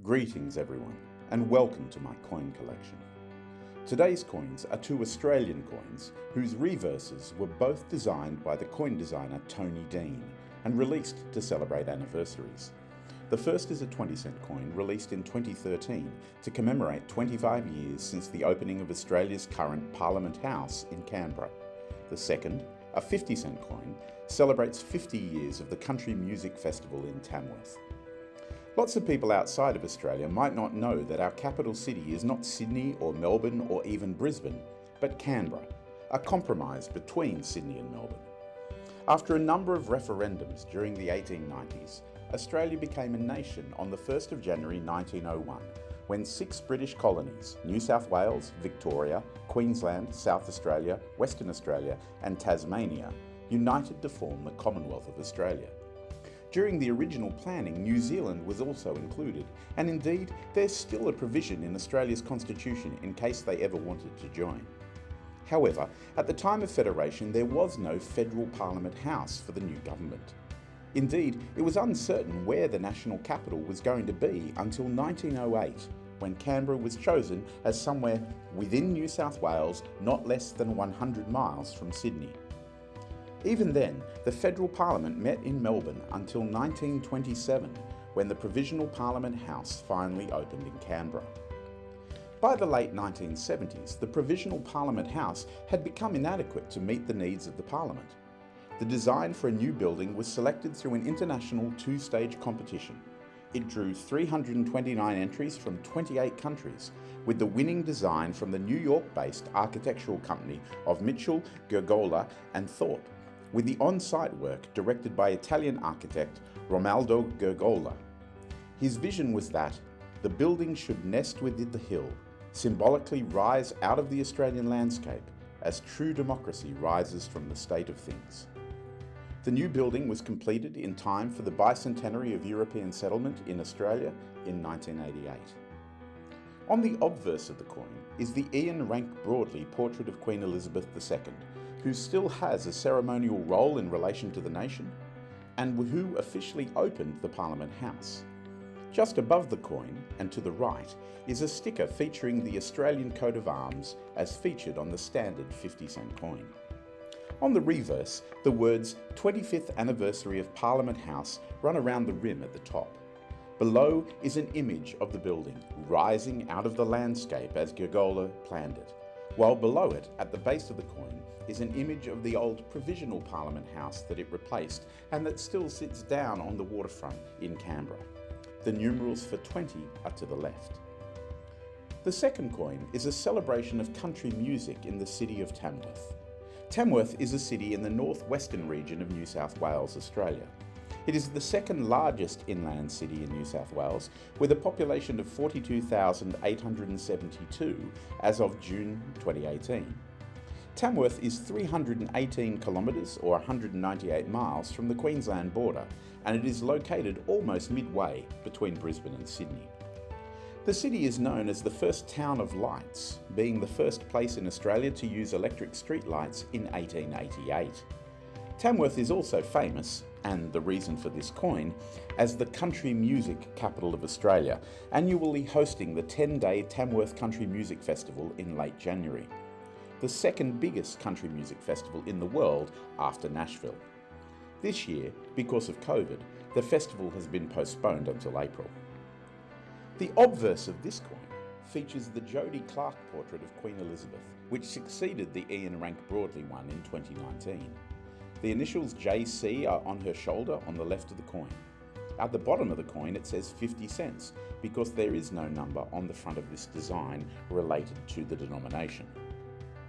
Greetings everyone, and welcome to my coin collection. Today's coins are two Australian coins whose reverses were both designed by the coin designer Tony Dean and released to celebrate anniversaries. The first is a 20-cent coin released in 2013 to commemorate 25 years since the opening of Australia's current Parliament House in Canberra. The second, a 50-cent coin, celebrates 50 years of the Country Music Festival in Tamworth. Lots of people outside of Australia might not know that our capital city is not Sydney or Melbourne or even Brisbane, but Canberra, a compromise between Sydney and Melbourne. After a number of referendums during the 1890s, Australia became a nation on the 1st of January 1901, when 6 British colonies, New South Wales, Victoria, Queensland, South Australia, Western Australia and Tasmania, united to form the Commonwealth of Australia. During the original planning, New Zealand was also included, and indeed there's still a provision in Australia's constitution in case they ever wanted to join. However, at the time of federation there was no federal Parliament House for the new government. Indeed, it was uncertain where the national capital was going to be until 1908, when Canberra was chosen as somewhere within New South Wales, not less than 100 miles from Sydney. Even then, the federal parliament met in Melbourne until 1927, when the Provisional Parliament House finally opened in Canberra. By the late 1970s, the Provisional Parliament House had become inadequate to meet the needs of the Parliament. The design for a new building was selected through an international 2-stage competition. It drew 329 entries from 28 countries, with the winning design from the New York-based architectural company of Mitchell, Gergola and Thorpe, with the on-site work directed by Italian architect Romaldo Gergola. His vision was that the building should nest within the hill, symbolically rise out of the Australian landscape as true democracy rises from the state of things. The new building was completed in time for the bicentenary of European settlement in Australia in 1988. On the obverse of the coin is the Ian Rank Broadley portrait of Queen Elizabeth II, who still has a ceremonial role in relation to the nation, and who officially opened the Parliament House. Just above the coin, and to the right, is a sticker featuring the Australian coat of arms as featured on the standard 50-cent coin. On the reverse, the words 25th Anniversary of Parliament House run around the rim at the top. Below is an image of the building, rising out of the landscape as Gergola planned it, while below it, at the base of the coin, is an image of the old Provisional Parliament House that it replaced and that still sits down on the waterfront in Canberra. The numerals for 20 are to the left. The second coin is a celebration of country music in the city of Tamworth. Tamworth is a city in the northwestern region of New South Wales, Australia. It is the second largest inland city in New South Wales, with a population of 42,872 as of June 2018. Tamworth is 318 kilometres or 198 miles from the Queensland border, and it is located almost midway between Brisbane and Sydney. The city is known as the first town of lights, being the first place in Australia to use electric street lights in 1888. Tamworth is also famous, and the reason for this coin, as the country music capital of Australia, annually hosting the 10-day Tamworth Country Music Festival in late January, the second biggest country music festival in the world after Nashville. This year, because of COVID, the festival has been postponed until April. The obverse of this coin features the Jodie Clark portrait of Queen Elizabeth, which succeeded the Ian Rank Broadley one in 2019. The initials JC are on her shoulder on the left of the coin. At the bottom of the coin it says 50 cents because there is no number on the front of this design related to the denomination.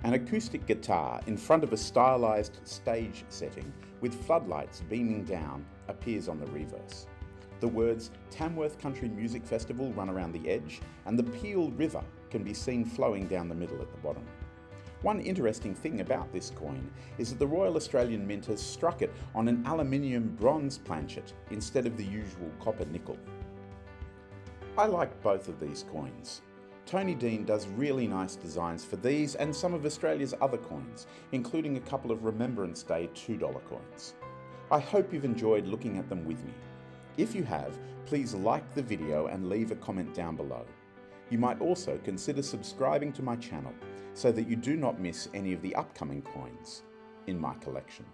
An acoustic guitar in front of a stylised stage setting with floodlights beaming down appears on the reverse. The words Tamworth Country Music Festival run around the edge, and the Peel River can be seen flowing down the middle at the bottom. One interesting thing about this coin is that the Royal Australian Mint has struck it on an aluminium bronze planchet instead of the usual copper nickel. I like both of these coins. Tony Dean does really nice designs for these and some of Australia's other coins, including a couple of Remembrance Day $2 coins. I hope you've enjoyed looking at them with me. If you have, please like the video and leave a comment down below. You might also consider subscribing to my channel so that you do not miss any of the upcoming coins in my collection.